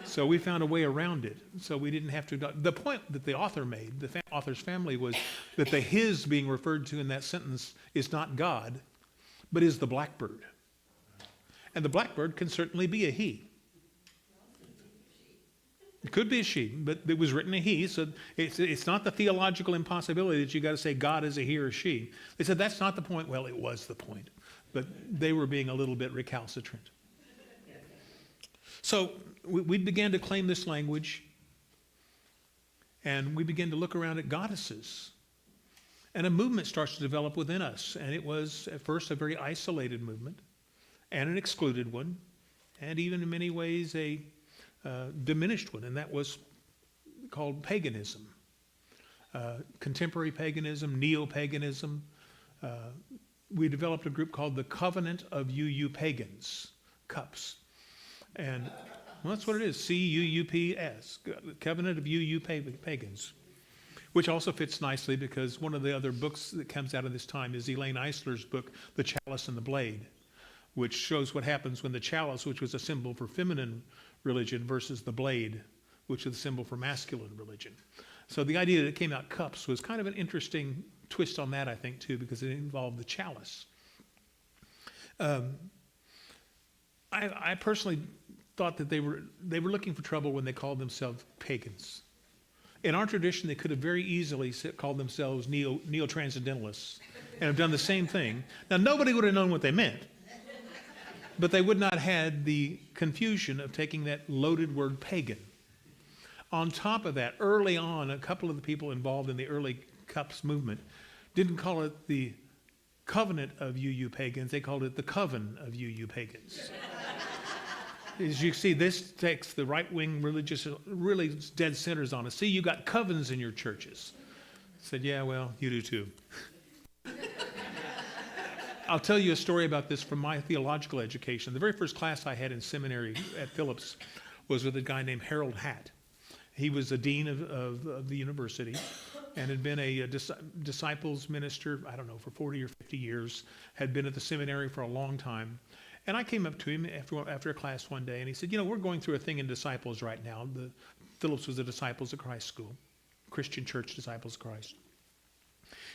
So we found a way around it, so we didn't have to. The point that the author made, the author's family, was that the his being referred to in that sentence is not God, but is the blackbird. And the blackbird can certainly be a he. It could be a she, but it was written a he, so it's not the theological impossibility that you got to say God is a he or she. They said that's not the point. Well, it was the point, but they were being a little bit recalcitrant. So we began to claim this language, And we begin to look around at goddesses. And a movement starts to develop within us. And it was at first a very isolated movement and an excluded one, and even in many ways a diminished one, and that was called paganism. Contemporary paganism, neo-paganism. We developed a group called the Covenant of UU Pagans, CUPS. And well, that's what it is, C-U-U-P-S, Covenant of UU Pagans, which also fits nicely because one of the other books that comes out of this time is Elaine Eisler's book, The Chalice and the Blade, which shows what happens when the chalice, which was a symbol for feminine religion, versus the blade, which is a symbol for masculine religion. So the idea that it came out cups was kind of an interesting twist on that, I think, too, because it involved the chalice. I personally thought that they were looking for trouble when they called themselves pagans. In our tradition, they could have very easily called themselves neo-transcendentalists and have done the same thing. Now, nobody would have known what they meant, but they would not have had the confusion of taking that loaded word pagan. On top of that, early on, a couple of the people involved in the early CUPS movement didn't call it the Covenant of UU Pagans, they called it the Coven of UU Pagans. As you see, this takes the right-wing religious, really dead centers on us. See, you got covens in your churches. I said, yeah, well, you do too. I'll tell you a story about this from my theological education. The very first class I had in seminary at Phillips was with a guy named Harold Hatt. He was a dean of the university and had been a disciples minister, I don't know, for 40 or 50 years, had been at the seminary for a long time. And I came up to him after a class one day, and he said, you know, we're going through a thing in disciples right now. Phillips was the Disciples of Christ school, Christian church Disciples of Christ.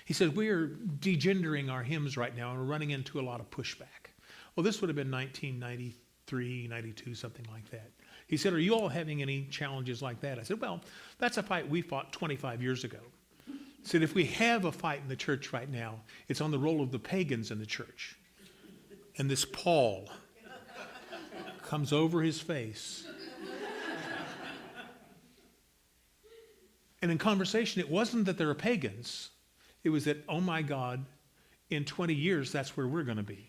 He said, we are degendering our hymns right now, and we're running into a lot of pushback. Well, this would have been 1993, 92, something like that. He said, are you all having any challenges like that? I said, well, that's a fight we fought 25 years ago. He said, if we have a fight in the church right now, it's on the role of the pagans in the church. And this pall comes over his face. And in conversation, it wasn't that there are pagans. It was that, oh my God, in 20 years, that's where we're going to be.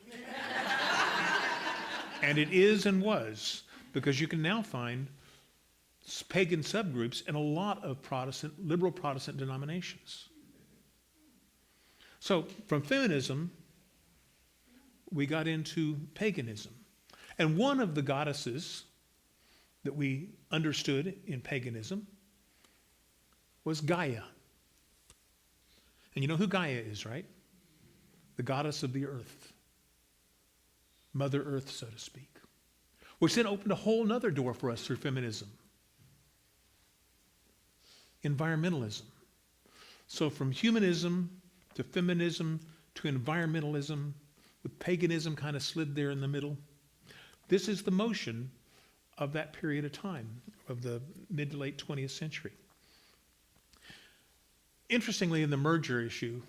And it is and was, because you can now find pagan subgroups in a lot of liberal Protestant denominations. So from feminism, we got into paganism. And one of the goddesses that we understood in paganism was Gaia. And you know who Gaia is, right? The goddess of the earth. Mother Earth, so to speak. Which then opened a whole nother door for us through feminism. Environmentalism. So from humanism to feminism to environmentalism, with paganism kind of slid there in the middle. This is the motion of that period of time, of the mid to late 20th century. Interestingly, in the merger issue,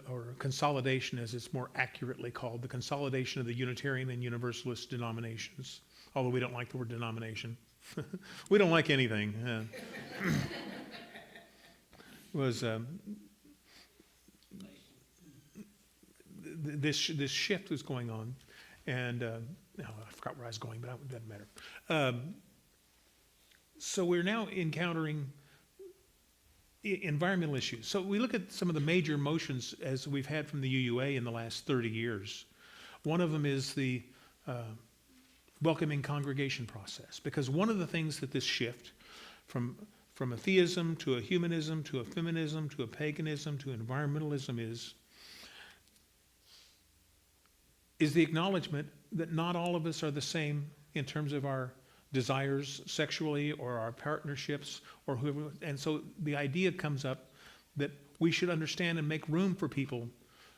or consolidation as it's more accurately called, the consolidation of the Unitarian and Universalist denominations, although we don't like the word denomination. We don't like anything. Was this shift was going on, and I forgot where I was going, but it doesn't matter. So we're now encountering environmental issues. So we look at some of the major motions as we've had from the UUA in the last 30 years. One of them is the welcoming congregation process, because one of the things that this shift from a theism to a humanism to a feminism to a paganism to environmentalism is the acknowledgement that not all of us are the same in terms of our desires sexually or our partnerships or whoever. And so the idea comes up that we should understand and make room for people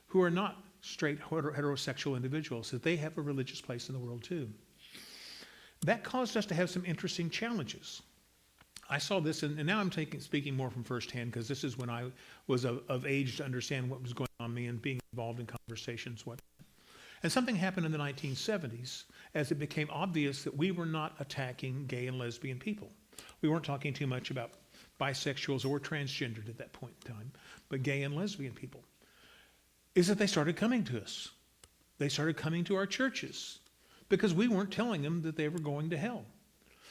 who are not straight heterosexual individuals, that they have a religious place in the world too. That caused us to have some interesting challenges. I saw this, and now I'm speaking more from firsthand, because this is when I was of age to understand what was going on me and being involved in conversations. And something happened in the 1970s as it became obvious that we were not attacking gay and lesbian people. We weren't talking too much about bisexuals or transgendered at that point in time, but gay and lesbian people, is that they started coming to us. They started coming to our churches because we weren't telling them that they were going to hell.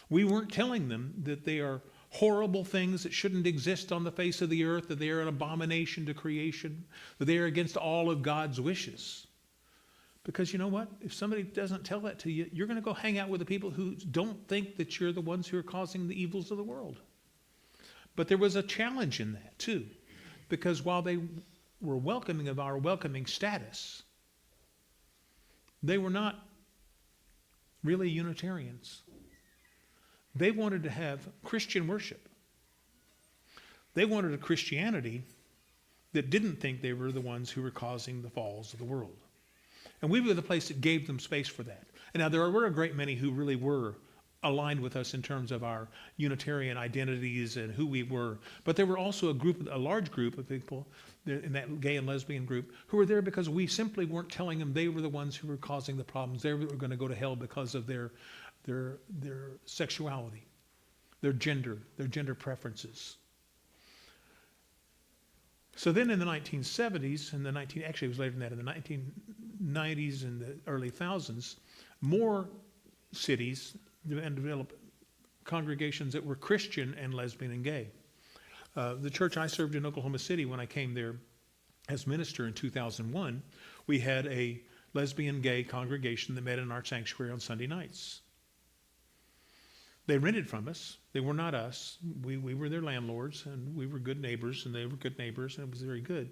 We weren't telling them that they are horrible things that shouldn't exist on the face of the earth, that they are an abomination to creation, that they are against all of God's wishes. Because you know what? If somebody doesn't tell that to you, you're going to go hang out with the people who don't think that you're the ones who are causing the evils of the world. But there was a challenge in that too, because while they were welcoming of our welcoming status, they were not really Unitarians. They wanted to have Christian worship. They wanted a Christianity that didn't think they were the ones who were causing the falls of the world. And we were the place that gave them space for that. And now there were a great many who really were aligned with us in terms of our Unitarian identities and who we were. But there were also a large group of people in that gay and lesbian group who were there because we simply weren't telling them they were the ones who were causing the problems. They were going to go to hell because of their sexuality, their gender preferences. So then in the 1970s, actually it was later than that, in the 1990s and the early thousands, more cities developed congregations that were Christian and lesbian and gay. The church I served in Oklahoma City when I came there as minister in 2001, we had a lesbian gay congregation that met in our sanctuary on Sunday nights. They rented from us. They were not us. We were their landlords, and we were good neighbors, and they were good neighbors, and it was very good.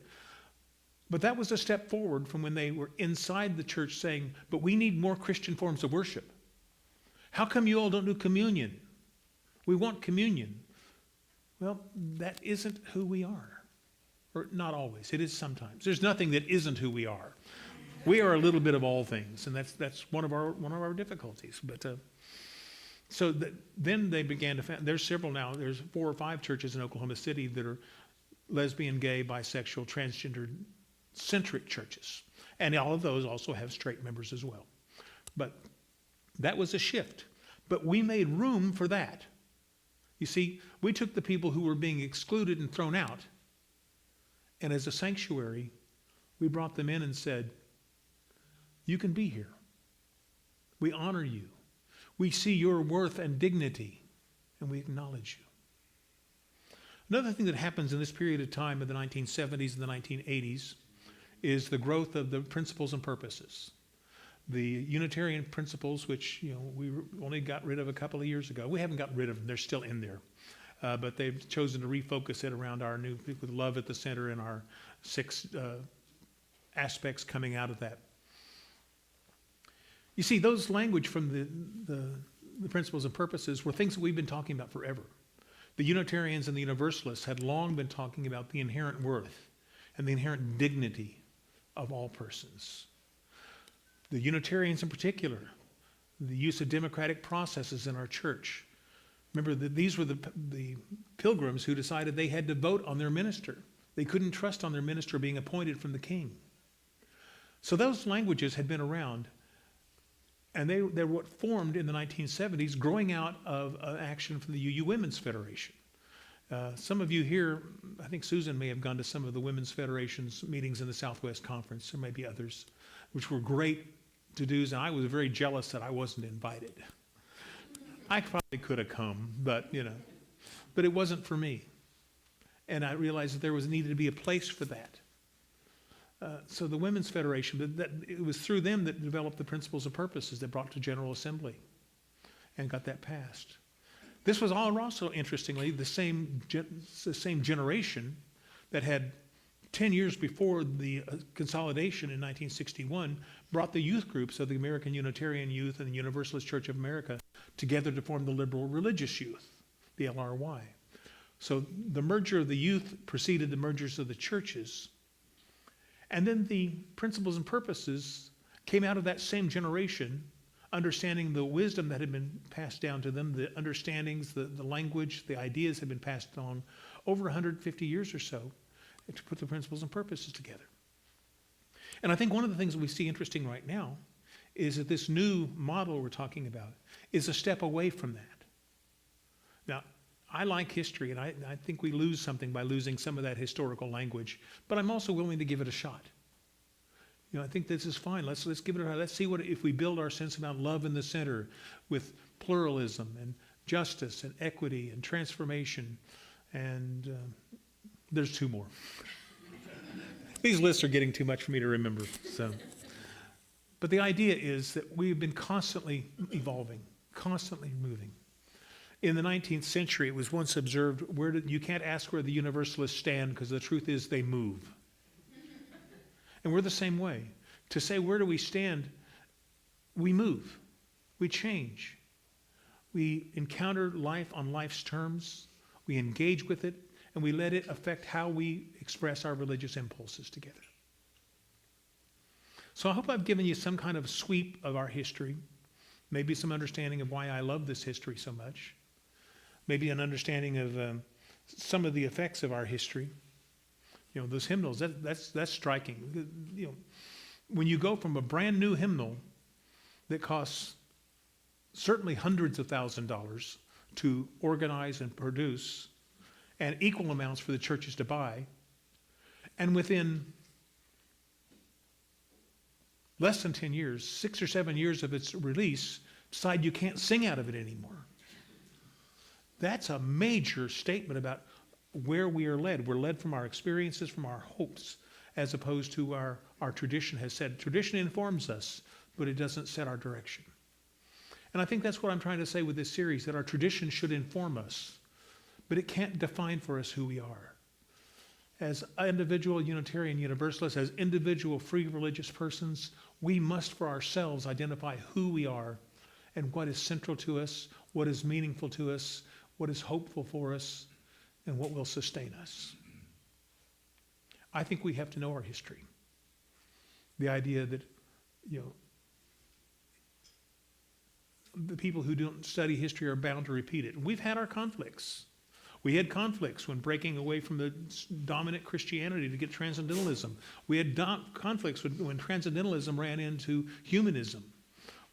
But that was a step forward from when they were inside the church saying, but we need more Christian forms of worship. How come you all don't do communion? We want communion. Well, that isn't who we are. Or not always. It is sometimes. There's nothing that isn't who we are. We are a little bit of all things, and that's one of our difficulties. But then they began to found, there's 4 or 5 churches in Oklahoma City that are lesbian, gay, bisexual, transgender centric churches. And all of those also have straight members as well. But that was a shift. But we made room for that. You see, we took the people who were being excluded and thrown out, and as a sanctuary, we brought them in and said, you can be here. We honor you. We see your worth and dignity, and we acknowledge you. Another thing that happens in this period of time in the 1970s and the 1980s is the growth of the principles and purposes. The Unitarian principles, which we only got rid of a couple of years ago. We haven't gotten rid of them. They're still in there. But they've chosen to refocus it around our new, with love at the center and our 6 aspects coming out of that. You see, those language from the principles and purposes were things that we've been talking about forever. The Unitarians and the Universalists had long been talking about the inherent worth and the inherent dignity of all persons. The Unitarians in particular, the use of democratic processes in our church. Remember that these were the pilgrims who decided they had to vote on their minister. They couldn't trust on their minister being appointed from the king. So those languages had been around, and they were what formed in the 1970s, growing out of action from the UU Women's Federation. Some of you here, I think Susan may have gone to some of the Women's Federation's meetings in the Southwest Conference, or maybe others, which were great to-dos, and I was very jealous that I wasn't invited. I probably could have come, but it wasn't for me. And I realized that there needed to be a place for that. So the Women's Federation, it was through them that developed the principles and purposes that brought to General Assembly and got that passed. This was all also, interestingly, the same generation that had 10 years before the consolidation in 1961 brought the youth groups of the American Unitarian Youth and the Universalist Church of America together to form the Liberal Religious Youth, the LRY. So the merger of the youth preceded the mergers of the churches. And then the principles and purposes came out of that same generation, understanding the wisdom that had been passed down to them, the understandings, the language, the ideas had been passed on over 150 years or so to put the principles and purposes together. And I think one of the things that we see interesting right now is that this new model we're talking about is a step away from that. Now, I like history, and I think we lose something by losing some of that historical language, but I'm also willing to give it a shot. You know, I think this is fine. Let's give it a try. Let's see what if we build our sense about love in the center with pluralism and justice and equity and transformation. And there's two more. These lists are getting too much for me to remember. So, but the idea is that we've been constantly evolving, constantly moving. In the 19th century, it was once observed, you can't ask where the Universalists stand because the truth is they move. And we're the same way. To say where do we stand, we move, we change. We encounter life on life's terms, we engage with it, and we let it affect how we express our religious impulses together. So I hope I've given you some kind of sweep of our history, maybe some understanding of why I love this history so much, maybe an understanding of some of the effects of our history. You know, those hymnals, that's striking. You know, when you go from a brand new hymnal that costs certainly hundreds of thousands of dollars to organize and produce, and equal amounts for the churches to buy, and within less than 10 years, 6 or 7 years of its release, decide you can't sing out of it anymore. That's a major statement about where we are led. We're led from our experiences, from our hopes, as opposed to our tradition has said. Tradition informs us, but it doesn't set our direction. And I think that's what I'm trying to say with this series, that our tradition should inform us, but it can't define for us who we are. As individual Unitarian Universalists, as individual free religious persons, we must for ourselves identify who we are and what is central to us, what is meaningful to us, what is hopeful for us, and what will sustain us. I think we have to know our history. The idea that, you know, the people who don't study history are bound to repeat it. We've had our conflicts. We had conflicts when breaking away from the dominant Christianity to get transcendentalism. We had conflicts when transcendentalism ran into humanism.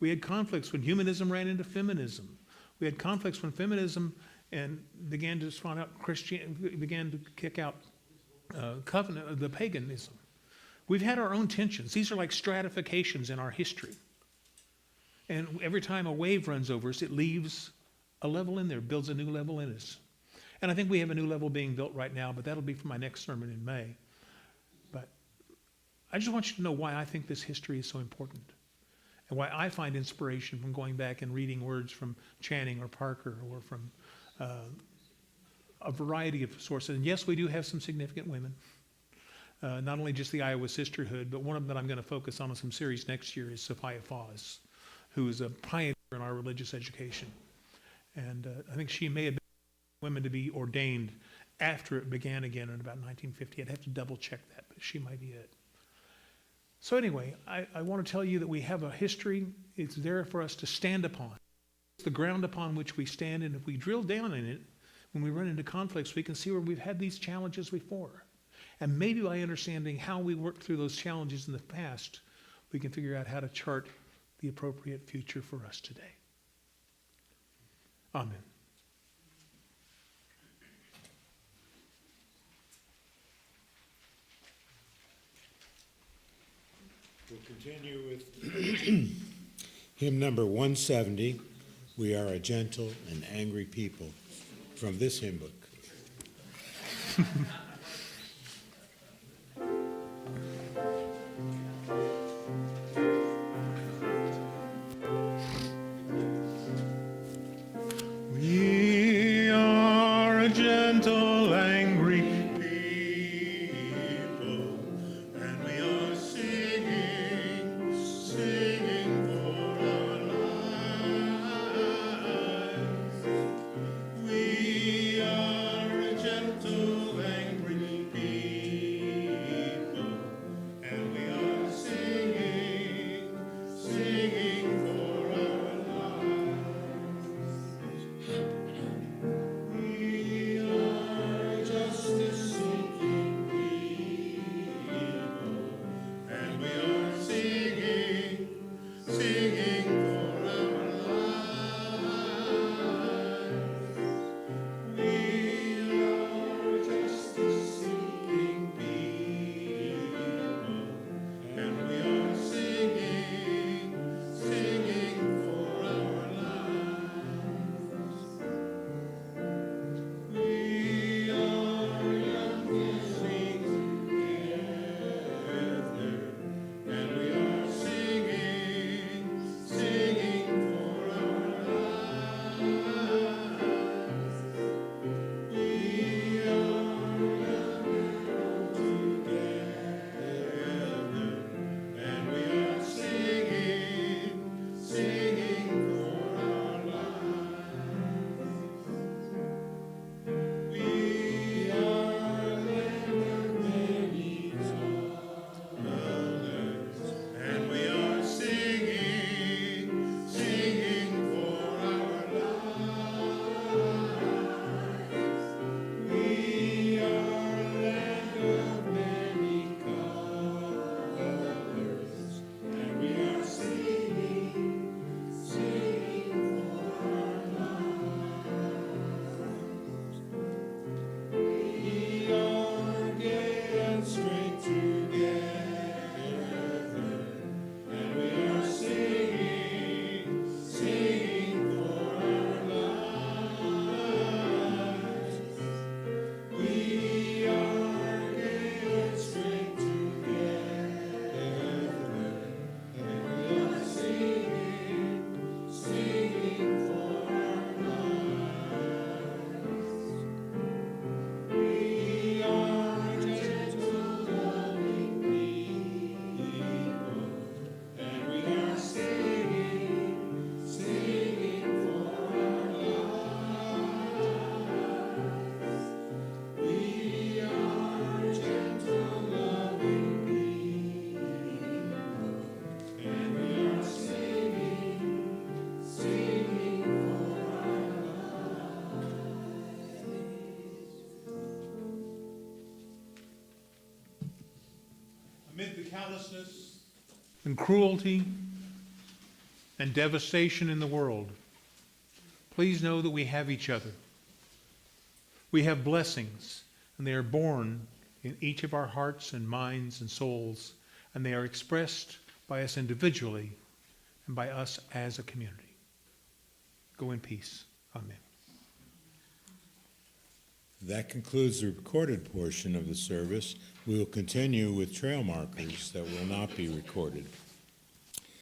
We had conflicts when humanism ran into feminism. We had conflicts when feminism began to spawn out began to kick out covenant, the paganism. We've had our own tensions. These are like stratifications in our history. And every time a wave runs over us, it leaves a level in there, builds a new level in us. And I think we have a new level being built right now, but that'll be for my next sermon in May. But I just want you to know why I think this history is so important, and why I find inspiration from going back and reading words from Channing or Parker or from a variety of sources. And yes, we do have some significant women, not only just the Iowa Sisterhood, but one of them that I'm going to focus on in some series next year is Sophia Foz, who is a pioneer in our religious education. And I think she may have been women to be ordained after it began again in about 1950. I'd have to double check that, but she might be it. So anyway, I want to tell you that we have a history. It's there for us to stand upon. It's the ground upon which we stand, and if we drill down in it, when we run into conflicts, we can see where we've had these challenges before. And maybe by understanding how we worked through those challenges in the past, we can figure out how to chart the appropriate future for us today. Amen. We'll continue with hymn number 170, We Are a Gentle and Angry People, from this hymn book. We are a gentle, angry People, and we are singing for our lives. We are a gentle, angry callousness and cruelty and devastation in the world, please know that we have each other. We have blessings, and they are born in each of our hearts and minds and souls, and they are expressed by us individually and by us as a community. Go in peace. Amen. That concludes the recorded portion of the service. We will continue with trail markers that will not be recorded.